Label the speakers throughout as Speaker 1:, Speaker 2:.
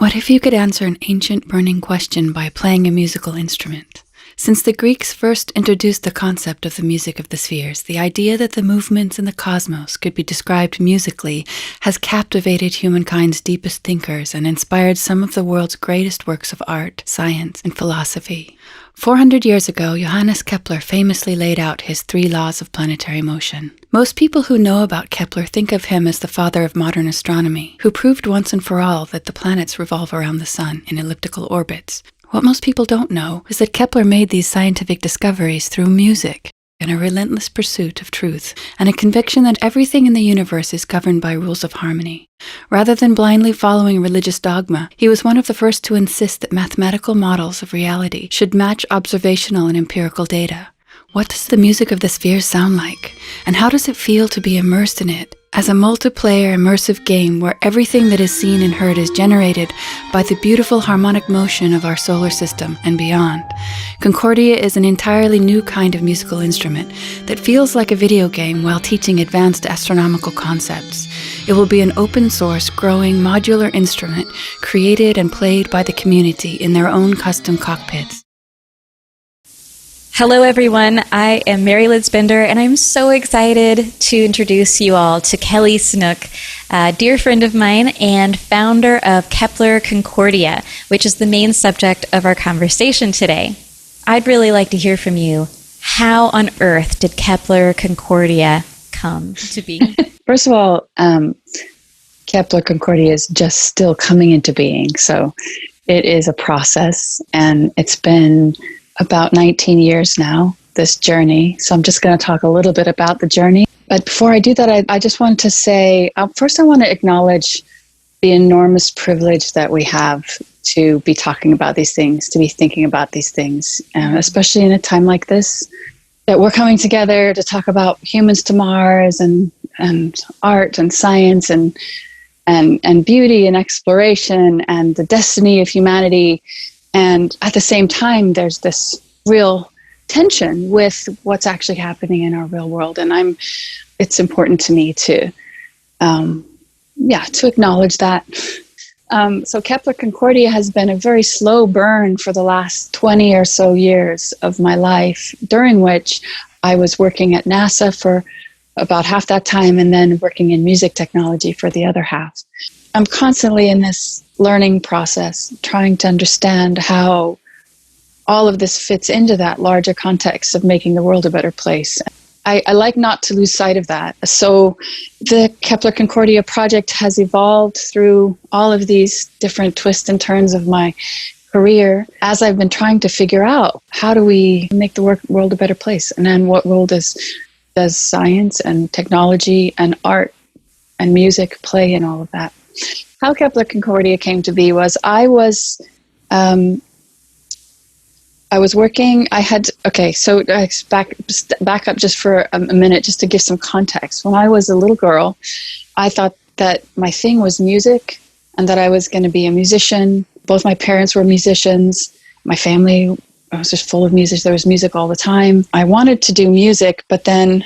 Speaker 1: What if you could answer an ancient burning question by playing a musical instrument? Since the Greeks first introduced the concept of the music of the spheres, the idea that the movements in the cosmos could be described musically has captivated humankind's deepest thinkers and inspired some of the world's greatest works of art, science, and philosophy. 400 years ago, Johannes Kepler famously laid out his 3 laws of planetary motion. Most people who know about Kepler think of him as the father of modern astronomy, who proved once and for all that the planets revolve around the sun in elliptical orbits. What most people don't know is that Kepler made these scientific discoveries through music and a relentless pursuit of truth and a conviction that everything in the universe is governed by rules of harmony. Rather than blindly following religious dogma, he was one of the first to insist that mathematical models of reality should match observational and empirical data. What does the music of the spheres sound like? And how does it feel to be immersed in it? As a multiplayer immersive game where everything that is seen and heard is generated by the beautiful harmonic motion of our solar system and beyond, Concordia is an entirely new kind of musical instrument that feels like a video game while teaching advanced astronomical concepts. It will be an open source, growing, modular instrument created and played by the community in their own custom cockpits.
Speaker 2: Hello everyone, I am Mary Liz Bender and I'm so excited to introduce you all to Kelly Snook, a dear friend of mine and founder of Kepler Concordia, which is the main subject of our conversation today. I'd really like to hear from you. How on earth did Kepler Concordia come to be?
Speaker 3: First of all, Kepler Concordia is just still coming into being, so it is a process and it's been about 19 years now, this journey. So I'm just going to talk a little bit about the journey. But before I do that, I just want to say, first I want to acknowledge the enormous privilege that we have to be talking about these things, to be thinking about these things, especially in a time like this, that we're coming together to talk about humans to Mars and art and science and beauty and exploration and the destiny of humanity. And at the same time, there's this real tension with what's actually happening in our real world. And it's important to me to acknowledge that. So Kepler Concordia has been a very slow burn for the last 20 or so years of my life, during which I was working at NASA for about half that time and then working in music technology for the other half. I'm constantly in this learning process, trying to understand how all of this fits into that larger context of making the world a better place. I like not to lose sight of that. So the Kepler Concordia Project has evolved through all of these different twists and turns of my career as I've been trying to figure out how do we make the world a better place, and then what role does science and technology and art and music play in all of that. How Kepler Concordia came to be was I was working, so back up just for a minute just to give some context. When I was a little girl, I thought that my thing was music and that I was going to be a musician. Both my parents were musicians. My family was just full of music. There was music all the time. I wanted to do music, but then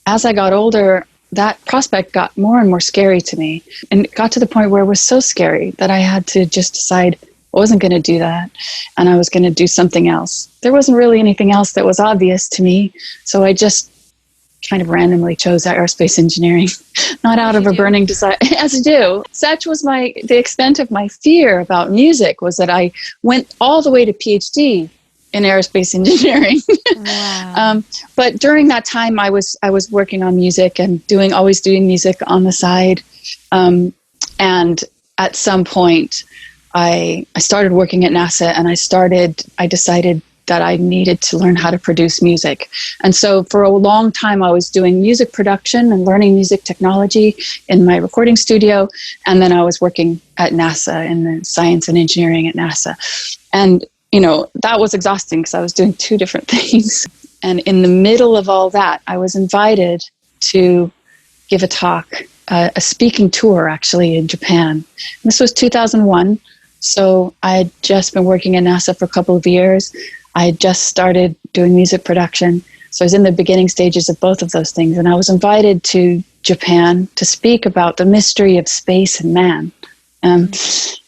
Speaker 3: as I got older, that prospect got more and more scary to me. And it got to the point where it was so scary that I had to just decide I wasn't going to do that. And I was going to do something else. There wasn't really anything else that was obvious to me. So I just kind of randomly chose aerospace engineering, not out of a burning desire, as I do. Such was the extent of my fear about music, was that I went all the way to PhD in aerospace engineering.
Speaker 2: Wow.
Speaker 3: But during that time, I was working on music and always doing music on the side. And at some point, I started working at NASA, and I decided that I needed to learn how to produce music. And so for a long time, I was doing music production and learning music technology in my recording studio. And then I was working at NASA in the science and engineering at NASA. And that was exhausting because I was doing 2 different things. And in the middle of all that, I was invited to give a talk, a speaking tour actually in Japan. This was 2001. So I had just been working at NASA for a couple of years. I had just started doing music production. So I was in the beginning stages of both of those things. And I was invited to Japan to speak about the mystery of space and man. And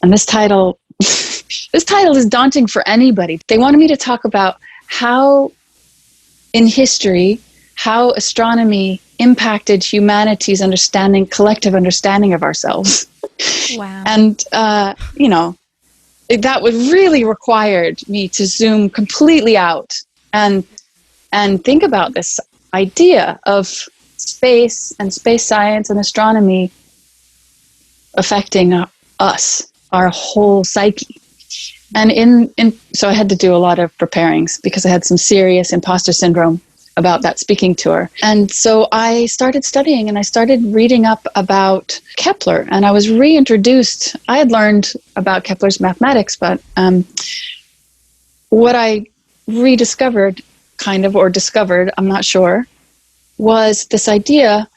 Speaker 3: this title, this title is daunting for anybody. They wanted me to talk about how, in history, how astronomy impacted humanity's understanding, collective understanding of ourselves.
Speaker 2: Wow.
Speaker 3: And, that would really required me to zoom completely out and think about this idea of space and space science and astronomy affecting us, our whole psyche. And so I had to do a lot of preparings because I had some serious imposter syndrome about that speaking tour. And so I started studying and I started reading up about Kepler, and I was reintroduced. I had learned about Kepler's mathematics, but what I rediscovered or discovered, I'm not sure, was this idea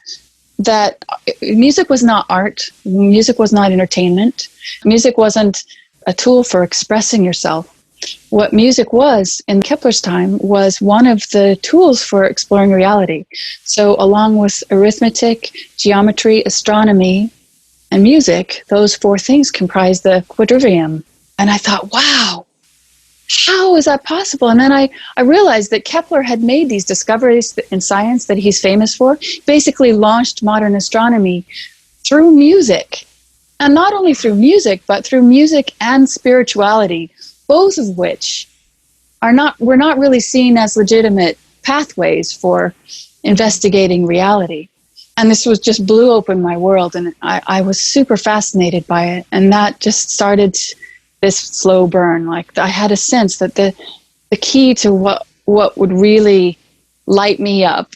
Speaker 3: that music was not art, music was not entertainment, music wasn't a tool for expressing yourself. What music was in Kepler's time was one of the tools for exploring reality. So along with arithmetic, geometry, astronomy, and music, those four things comprise the quadrivium. And I thought, wow, how is that possible? And then I realized that Kepler had made these discoveries in science that he's famous for, basically launched modern astronomy through music. And not only through music, but through music and spirituality, both of which were not really seen as legitimate pathways for investigating reality. And this just blew open my world, and I was super fascinated by it. And that just started this slow burn. Like, I had a sense that the key to what would really light me up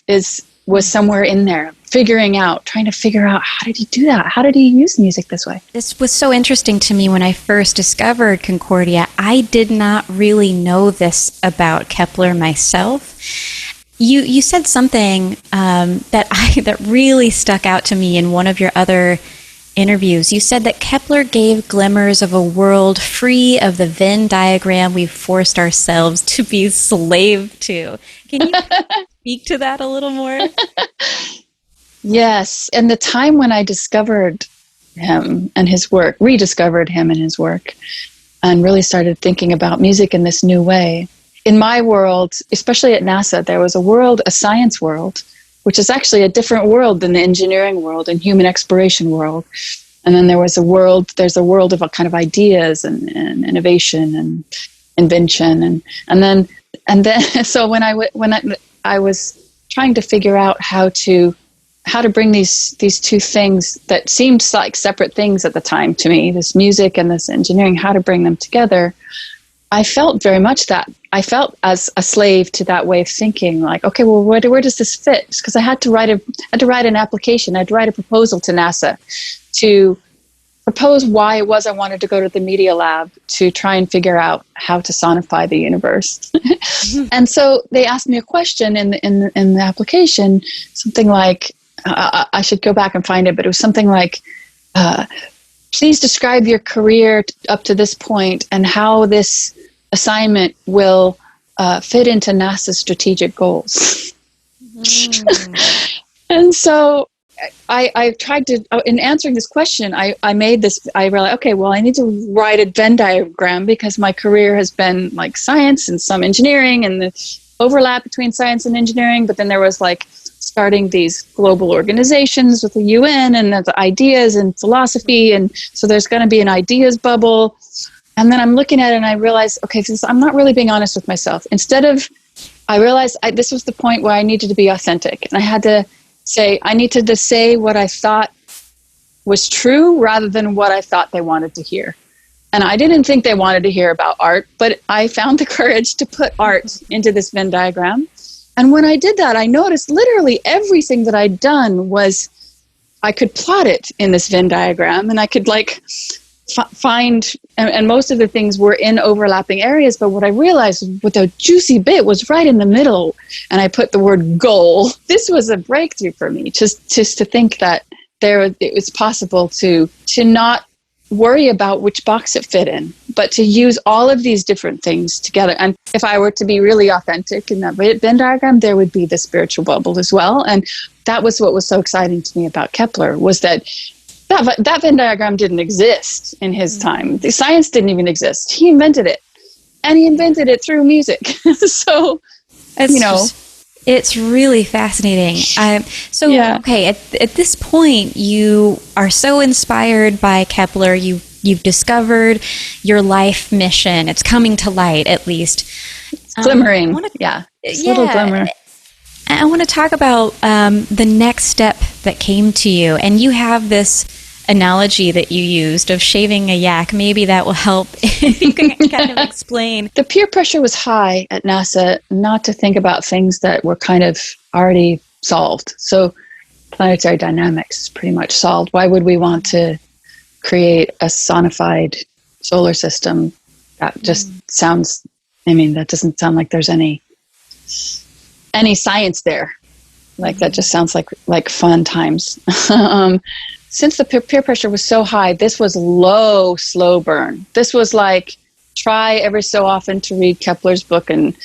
Speaker 3: was somewhere in there, trying to figure out, how did he do that? How did he use music this way?
Speaker 2: This was so interesting to me when I first discovered Concordia. I did not really know this about Kepler myself. You said something that really stuck out to me in one of your other interviews. You said that Kepler gave glimmers of a world free of the Venn diagram we've forced ourselves to be slave to. Can you speak to that a little more?
Speaker 3: Yes. And the time when I discovered him and his work, rediscovered him and his work, and really started thinking about music in this new way. In my world, especially at NASA, there was a science world, which is actually a different world than the engineering world and human exploration world. And then there's a world of a kind of ideas and innovation and invention. And then so when I was trying to figure out how to bring these two things that seemed like separate things at the time to me, this music and this engineering, how to bring them together, I felt very much that. I felt as a slave to that way of thinking, like, okay, well, where does this fit? Because I had to write an application. I had to write a proposal to NASA to propose why it was I wanted to go to the Media Lab to try and figure out how to sonify the universe. And so they asked me a question in the application, something like, I should go back and find it, but it was something like, please describe your career up to this point and how this assignment will fit into NASA's strategic goals. And so I tried to, in answering this question, I realized, okay, well, I need to write a Venn diagram because my career has been like science and some engineering and the overlap between science and engineering, but then there was like starting these global organizations with the UN and the ideas and philosophy, and so there's going to be an ideas bubble. And then I'm looking at it and I realized, okay, I'm not really being honest with myself. I realized this was the point where I needed to be authentic, and I needed to say what I thought was true rather than what I thought they wanted to hear. And I didn't think they wanted to hear about art, but I found the courage to put art into this Venn diagram. And when I did that, I noticed literally everything that I'd done was, I could plot it in this Venn diagram, and I could find, and most of the things were in overlapping areas, but what I realized with the juicy bit was right in the middle, and I put the word goal. This was a breakthrough for me, just to think that it was possible to not worry about which box it fit in, but to use all of these different things together. And if I were to be really authentic in that Venn diagram, there would be the spiritual bubble as well. And that was what was so exciting to me about Kepler, was that that Venn diagram didn't exist in his time. The science didn't even exist. He invented it, and he invented it through music. So,
Speaker 2: it's really fascinating. Okay, at this point, you are so inspired by Kepler. You've discovered your life mission. It's coming to light, at least.
Speaker 3: It's glimmering. It's a little glimmer.
Speaker 2: I want to talk about the next step that came to you. And you have this analogy that you used of shaving a yak. Maybe that will help if you can kind of explain.
Speaker 3: The peer pressure was high at NASA not to think about things that were kind of already solved. So planetary dynamics is pretty much solved. Why would we want to create a sonified solar system? That just sounds, that doesn't sound like there's any science there. Like that just sounds like fun times. Since the peer pressure was so high, this was low, slow burn. This was like try every so often to read Kepler's book and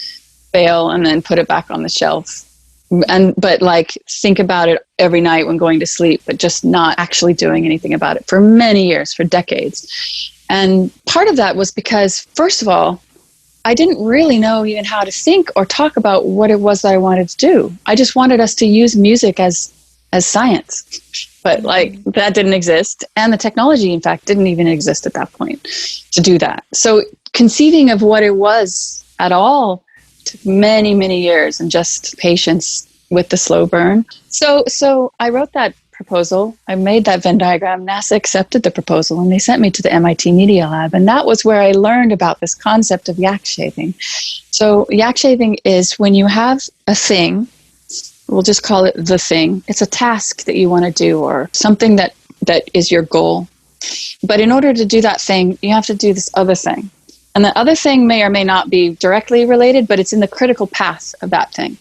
Speaker 3: fail and then put it back on the shelf. But like think about it every night when going to sleep, but just not actually doing anything about it for many years, for decades. And part of that was because, first of all, I didn't really know even how to think or talk about what it was that I wanted to do. I just wanted us to use music as science. But like that didn't exist. And the technology, in fact, didn't even exist at that point to do that. So conceiving of what it was at all took many, many years and just patience with the slow burn. So I wrote that proposal. I made that Venn diagram. NASA accepted the proposal and they sent me to the MIT Media Lab. And that was where I learned about this concept of yak shaving. So yak shaving is when you have a thing, we'll just call it the thing. It's a task that you want to do or something that is your goal. But in order to do that thing, you have to do this other thing. And the other thing may or may not be directly related, but it's in the critical path of that thing.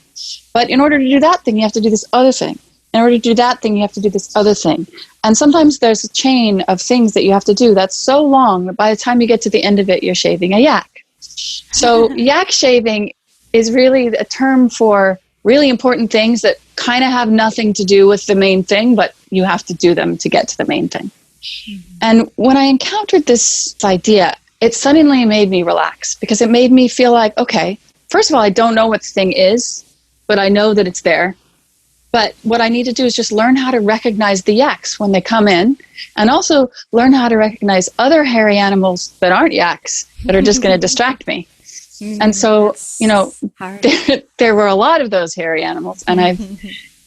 Speaker 3: But in order to do that thing, you have to do this other thing. In order to do that thing, you have to do this other thing. And sometimes there's a chain of things that you have to do that's so long that by the time you get to the end of it, you're shaving a yak. So yak shaving is really a term for really important things that kind of have nothing to do with the main thing, but you have to do them to get to the main thing. And when I encountered this idea, it suddenly made me relax because it made me feel like, okay, first of all, I don't know what the thing is, but I know that it's there. But what I need to do is just learn how to recognize the yaks when they come in and also learn how to recognize other hairy animals that aren't yaks that are just going to distract me. And so, there were a lot of those hairy animals, and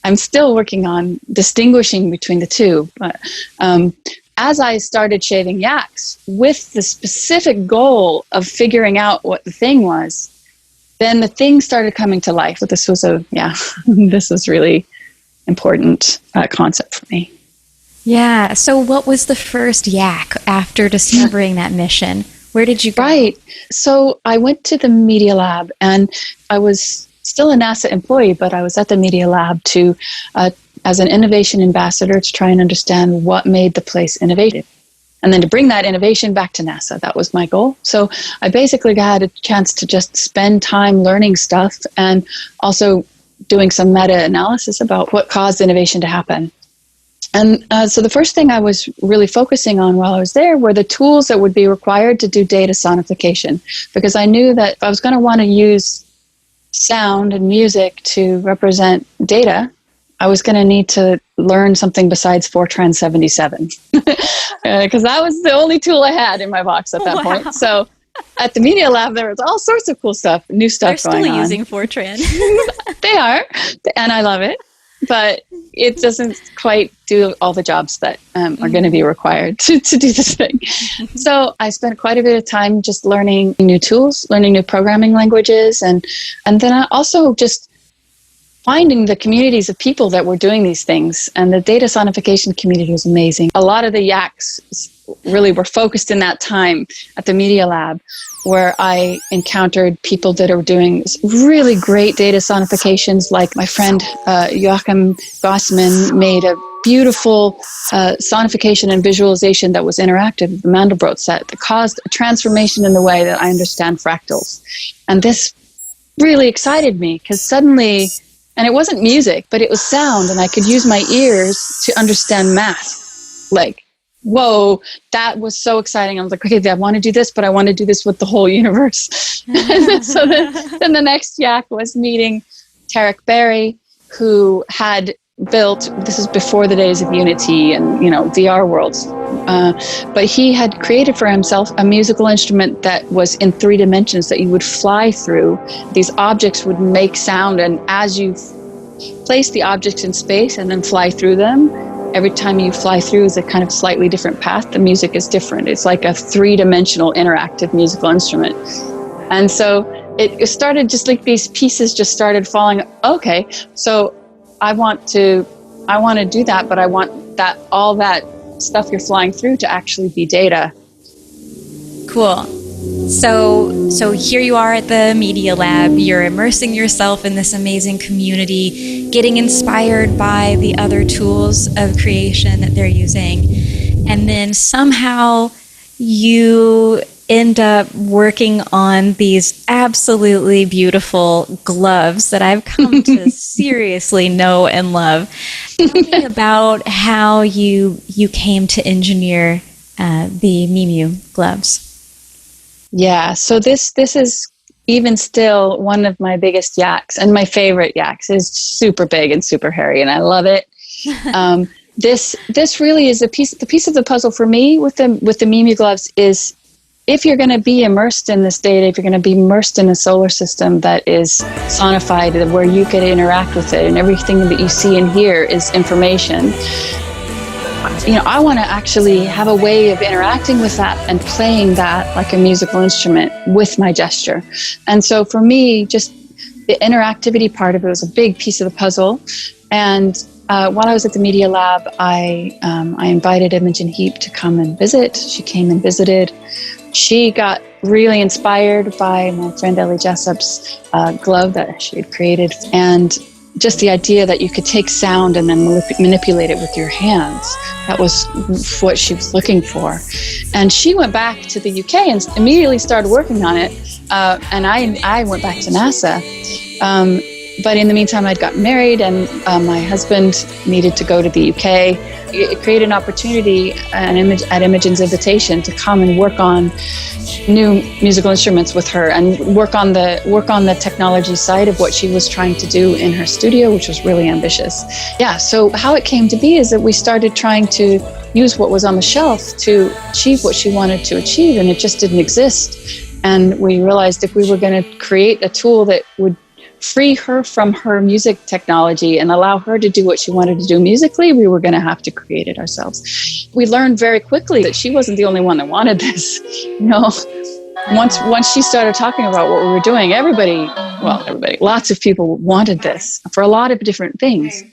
Speaker 3: I'm still working on distinguishing between the two. But as I started shaving yaks with the specific goal of figuring out what the thing was, then the thing started coming to life. But this was this was really important concept for me.
Speaker 2: Yeah. So what was the first yak after discovering that mission? Where did you go?
Speaker 3: Right. So I went to the Media Lab, and I was still a NASA employee, but I was at the Media Lab as an innovation ambassador to try and understand what made the place innovative. And then to bring that innovation back to NASA. That was my goal. So I basically had a chance to just spend time learning stuff and also doing some meta-analysis about what caused innovation to happen. And so the first thing I was really focusing on while I was there were the tools that would be required to do data sonification, because I knew that if I was going to want to use sound and music to represent data, I was going to need to learn something besides Fortran 77, because that was the only tool I had in my box at that point. So at the Media Lab, there was all sorts of cool stuff, new stuff going on.
Speaker 2: They're still using Fortran.
Speaker 3: They are, and I love it. But it doesn't quite do all the jobs that are going to be required to do this thing. So I spent quite a bit of time just learning new tools, learning new programming languages, and then I also just finding the communities of people that were doing these things. And the data sonification community was amazing. A lot of the yaks really were focused in that time at the Media Lab, where I encountered people that are doing really great data sonifications. Like my friend Joachim Gossman made a beautiful sonification and visualization that was interactive, the Mandelbrot set, that caused a transformation in the way that I understand fractals. And this really excited me because suddenly, and it wasn't music, but it was sound, and I could use my ears to understand math. Like whoa, that was so exciting. I was like, okay, I want to do this, but I want to do this with the whole universe. So then the next yak was meeting Tarek Berry, who had built, this is before the days of Unity and, VR worlds. But he had created for himself a musical instrument that was in 3 dimensions that you would fly through. These objects would make sound, and as you place the objects in space and then fly through them, every time you fly through is a kind of slightly different path. The music is different. It's like a 3-dimensional interactive musical instrument. And so it started just like these pieces just started falling. Okay, so I want to do that, but I want that all that stuff you're flying through to actually be data.
Speaker 2: Cool. So here you are at the Media Lab. You're immersing yourself in this amazing community, getting inspired by the other tools of creation that they're using. And then somehow you end up working on these absolutely beautiful gloves that I've come to seriously know and love. Tell me about how you came to engineer the Mimu gloves.
Speaker 3: Yeah, so this is even still one of my biggest yaks, and my favorite yaks. Is super big and super hairy, and I love it. This really is the piece of the puzzle for me with the Mimu gloves is, if you're going to be immersed in this data, if you're going to be immersed in a solar system that is sonified, where you can interact with it, and everything that you see and hear is information. I want to actually have a way of interacting with that and playing that like a musical instrument with my gesture. And so for me, just the interactivity part of it was a big piece of the puzzle. And while I was at the Media Lab, I invited Imogen Heap to come and visit. She came and visited. She got really inspired by my friend Ellie Jessup's glove that she had created, and just the idea that you could take sound and then manipulate it with your hands. That was what she was looking for. And she went back to the UK and immediately started working on it. And I went back to NASA. But in the meantime, I'd gotten married, and my husband needed to go to the UK. It created an opportunity at Imogen's invitation to come and work on new musical instruments with her, and work on the technology side of what she was trying to do in her studio, which was really ambitious. Yeah, so how it came to be is that we started trying to use what was on the shelf to achieve what she wanted to achieve, and it just didn't exist. And we realized if we were going to create a tool that would free her from her music technology and allow her to do what she wanted to do musically, we were going to have to create it ourselves. We learned very quickly that she wasn't the only one that wanted this. Once she started talking about what we were doing, lots of people wanted this for a lot of different things.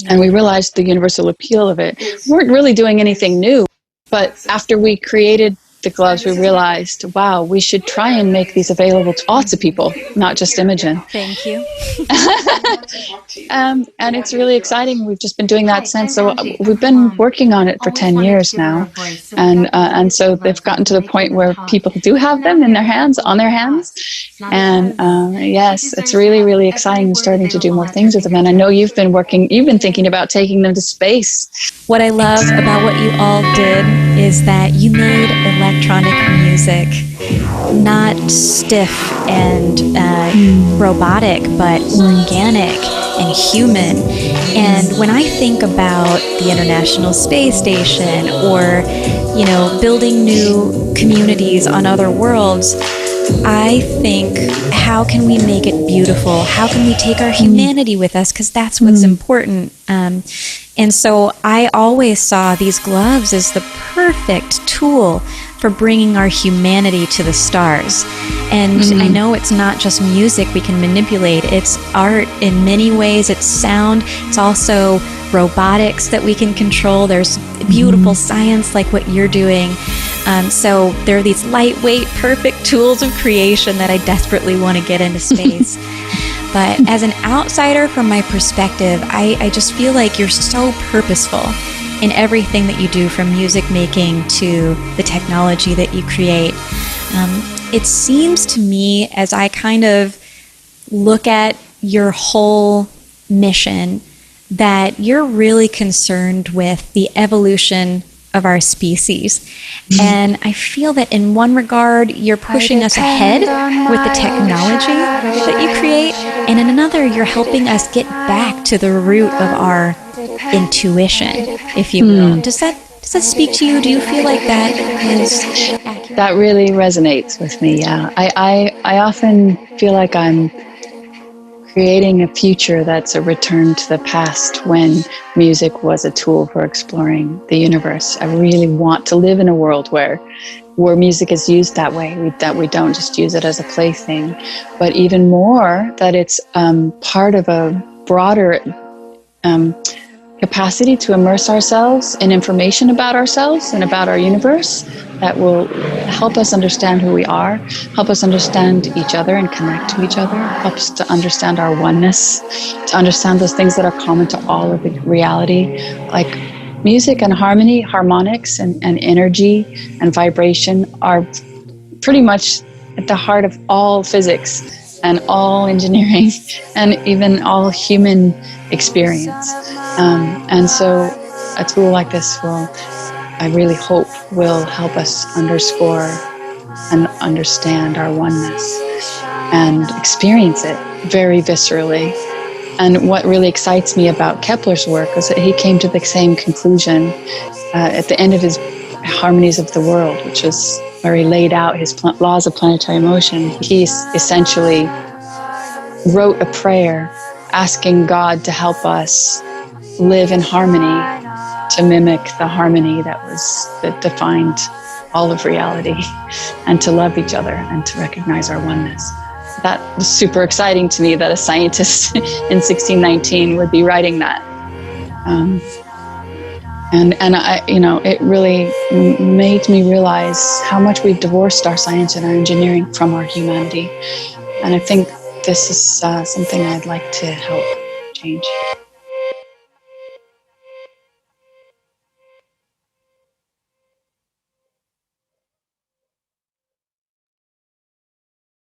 Speaker 3: And we realized the universal appeal of it. We weren't really doing anything new, but after we created the gloves, we realized, wow, we should try and make these available to lots of people, not just Imogen.
Speaker 2: Thank you.
Speaker 3: And it's really exciting. We've just been doing that since. So we've been working on it for 10 years now. And so they've gotten to the point where people do have them on their hands. And yes, it's really, really exciting, starting to do more things with them. And I know you've been thinking about taking them to space.
Speaker 2: What I love about what you all did is that you made electronic music not stiff and robotic, but organic and human. And when I think about the International Space Station, or building new communities on other worlds, I think, how can we make it beautiful? How can we take our humanity with us? Because that's what's important. And so I always saw these gloves as the perfect tool for bringing our humanity to the stars. And I know it's not just music we can manipulate. It's art in many ways. It's sound. It's also robotics that we can control. There's beautiful science like what you're doing. So there are these lightweight, perfect tools of creation that I desperately want to get into space. But as an outsider, from my perspective, I just feel like you're so purposeful in everything that you do, from music making to the technology that you create. It seems to me, as I kind of look at your whole mission, that you're really concerned with the evolution of our species. And I feel that in one regard, you're pushing us ahead with the technology that you create, and in another, you're helping us get back to the root of our intuition, if you will. Does that speak to you? Do you feel like that is accurate?
Speaker 3: That really resonates with me, yeah. I often feel like I'm creating a future that's a return to the past when music was a tool for exploring the universe. I really want to live in a world where music is used that way, that we don't just use it as a plaything, but even more that it's part of a broader capacity to immerse ourselves in information about ourselves and about our universe that will help us understand who we are, help us understand each other and connect to each other, help us to understand our oneness, to understand those things that are common to all of the reality, like music and harmony, harmonics and energy and vibration are pretty much at the heart of all physics and all engineering and even all human experience. And so a tool like this I really hope will help us underscore and understand our oneness and experience it very viscerally. And what really excites me about Kepler's work is that he came to the same conclusion at the end of his Harmonies of the World, which is where he laid out his laws of planetary motion. He essentially wrote a prayer asking God to help us live in harmony, to mimic the harmony that defined all of reality, and to love each other and to recognize our oneness. That was super exciting to me, that a scientist in 1619 would be writing that. And I, it really made me realize how much we've divorced our science and our engineering from our humanity. And I think this is something I'd like to help change.